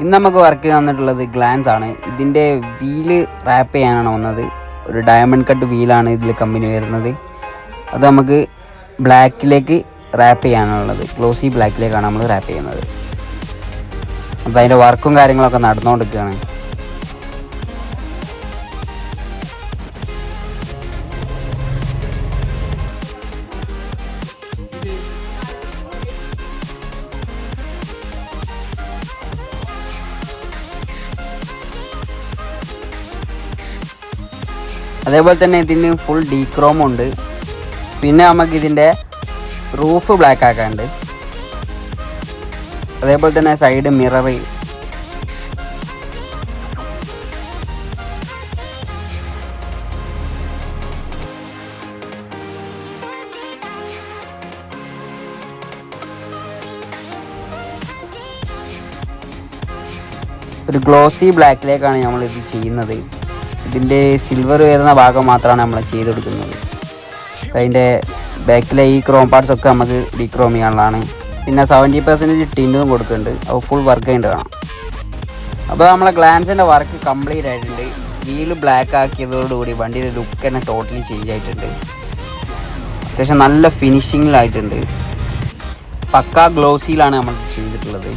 ഇന്ന് നമുക്ക് വർക്ക് തന്നിട്ടുള്ളത് ഗ്ലാൻസ് ആണ്. ഇതിൻ്റെ വീല് റാപ്പ് ചെയ്യാനാണ് വന്നത്. ഒരു ഡയമണ്ട് കട്ട് വീലാണ് ഇതിൽ കമ്പനി വരുന്നത്. അത് നമുക്ക് ബ്ലാക്കിലേക്ക് റാപ്പ് ചെയ്യാനുള്ളത്. ഗ്ലോസി ബ്ലാക്കിലേക്കാണ് നമ്മൾ റാപ്പ് ചെയ്യുന്നത്. അപ്പോൾ അതിൻ്റെ വർക്കും കാര്യങ്ങളൊക്കെ നടന്നുകൊണ്ടിരിക്കുകയാണ്. അതേപോലെ തന്നെ ഇതിന് ഫുൾ ഡീക്രോം ഉണ്ട്. പിന്നെ നമുക്ക് ഇതിൻ്റെ റൂഫ് ബ്ലാക്ക് ആക്കാനുണ്ട്. അതേപോലെ തന്നെ സൈഡ് മിറർ, ഒരു ഗ്ലോസി ബ്ലാക്കിലേക്കാണ് നമ്മൾ ഇത് ചെയ്യുന്നത്. ഇതിൻ്റെ സിൽവർ വരുന്ന ഭാഗം മാത്രമാണ് നമ്മൾ ചെയ്ത് കൊടുക്കുന്നത്. അതിൻ്റെ ബാക്കിലെ ഈ ക്രോം പാർട്സ് ഒക്കെ നമുക്ക് ഡീക്രോം ചെയ്യാനുള്ളതാണ്. പിന്നെ 70% ടിന്നും കൊടുക്കുന്നുണ്ട്. അത് ഫുൾ വർക്ക് കഴിഞ്ഞിട്ട് കാണാം. അപ്പോൾ നമ്മളെ ഗ്ലാൻസിൻ്റെ വർക്ക് കംപ്ലീറ്റ് ആയിട്ടുണ്ട്. വീല് ബ്ലാക്ക് ആക്കിയതോടുകൂടി വണ്ടിയുടെ ലുക്ക് തന്നെ ടോട്ടലി ചേഞ്ച് ആയിട്ടുണ്ട്. അത്യാവശ്യം നല്ല ഫിനിഷിങ്ങിലായിട്ടുണ്ട്. പക്കാ ഗ്ലോസിയിലാണ് നമ്മൾ ചെയ്തിട്ടുള്ളത്.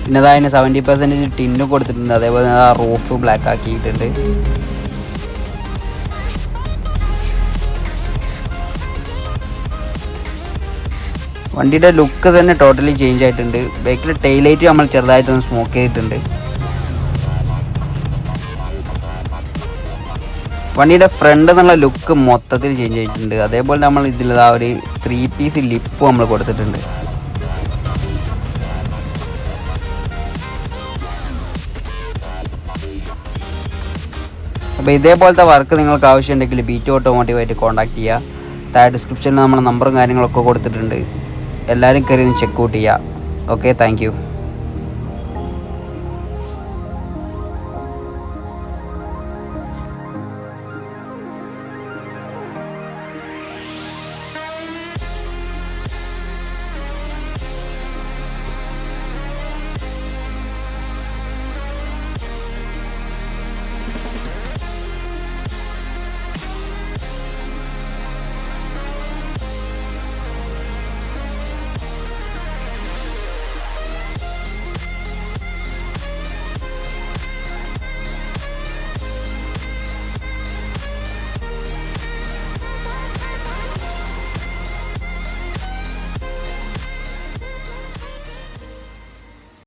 പിന്നെ അതിന് 70% ടിന്നും കൊടുത്തിട്ടുണ്ട്. അതേപോലെ തന്നെ ആ റൂഫ് ബ്ലാക്ക് ആക്കിയിട്ടുണ്ട്. വണ്ടിയുടെ ലുക്ക് തന്നെ ടോട്ടലി ചേഞ്ച് ആയിട്ടുണ്ട്. ബാക്കിൽ ടൈലൈറ്റ് നമ്മൾ ചെറുതായിട്ടൊന്ന് സ്മോക്ക് ചെയ്തിട്ടുണ്ട്. വണ്ടിയുടെ ഫ്രണ്ട് എന്നുള്ള ലുക്ക് മൊത്തത്തിൽ ചേഞ്ച് ആയിട്ടുണ്ട്. അതേപോലെ നമ്മൾ ഇതിൽ ഒരു 3 പീസ് ലിപ്പ് നമ്മൾ കൊടുത്തിട്ടുണ്ട്. അപ്പോൾ ഇതേപോലത്തെ വർക്ക് നിങ്ങൾക്ക് ആവശ്യമുണ്ടെങ്കിൽ ബീറ്റ് ഓട്ടോമോട്ടീവായിട്ട് കോൺടാക്ട് ചെയ്യുക. താഴെ ഡിസ്ക്രിപ്ഷനിൽ നമ്മൾ നമ്പറും കാര്യങ്ങളൊക്കെ കൊടുത്തിട്ടുണ്ട്. എല്ലാവരും കയറി ഒന്ന് ചെക്ക് ഔട്ട് ചെയ്യുക. Okay, thank you.